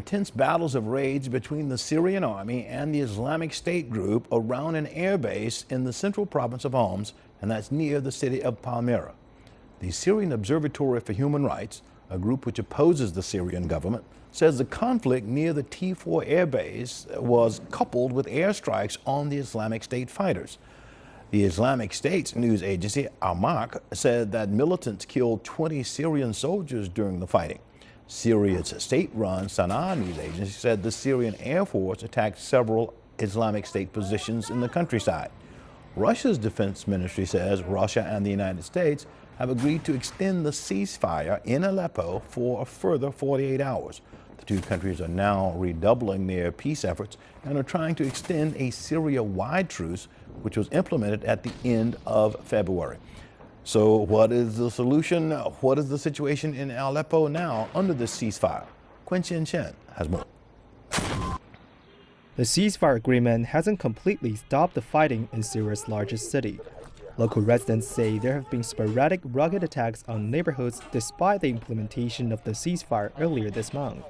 Intense battles have raged between the Syrian army and the Islamic State group around an airbase in the central province of Homs, and that's near the city of Palmyra. The Syrian Observatory for Human Rights, a group which opposes the Syrian government, says the conflict near the T4 airbase was coupled with airstrikes on the Islamic State fighters. The Islamic State's news agency, Amaq, said that militants killed 20 Syrian soldiers during the fighting. Syria's state-run Sana'a news agency said the Syrian Air Force attacked several Islamic State positions in the countryside. Russia's defense ministry says Russia and the United States have agreed to extend the ceasefire in Aleppo for a further 48 hours. The two countries are now redoubling their peace efforts and are trying to extend a Syria-wide truce, which was implemented at the end of February. So what is the solution? What is the situation in Aleppo now under the ceasefire? Quentin Chen has more. The ceasefire agreement hasn't completely stopped the fighting in Syria's largest city. Local residents say there have been sporadic rocket attacks on neighborhoods despite the implementation of the ceasefire earlier this month.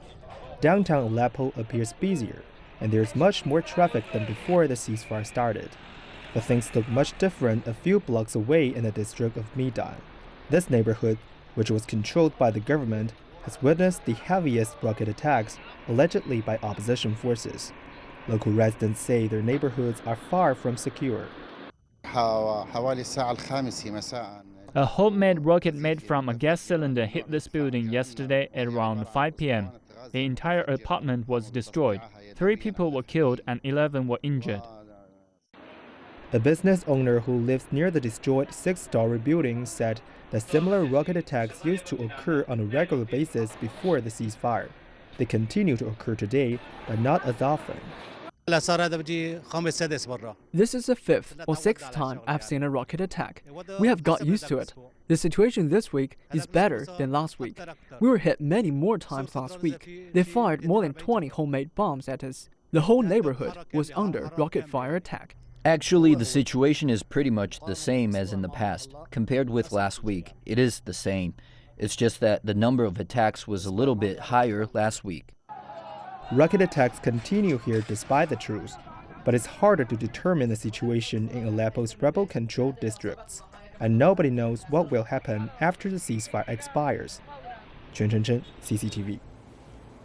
Downtown Aleppo appears busier, and there's much more traffic than before the ceasefire started. But things look much different a few blocks away in the district of Midan. This neighborhood, which was controlled by the government, has witnessed the heaviest rocket attacks, allegedly by opposition forces. Local residents say their neighborhoods are far from secure. A homemade rocket made from a gas cylinder hit this building yesterday at around 5 p.m. The entire apartment was destroyed. 3 people were killed and 11 were injured. A business owner who lives near the destroyed 6-story building said that similar rocket attacks used to occur on a regular basis before the ceasefire. They continue to occur today, but not as often. This is the 5th or 6th time I've seen a rocket attack. We have got used to it. The situation this week is better than last week. We were hit many more times last week. They fired more than 20 homemade bombs at us. The whole neighborhood was under rocket fire attack. Actually, the situation is pretty much the same as in the past. Compared with last week, it is the same. It's just that the number of attacks was a little bit higher last week. Rocket attacks continue here despite the truce, but it's harder to determine the situation in Aleppo's rebel-controlled districts, and nobody knows what will happen after the ceasefire expires. Chen, CCTV.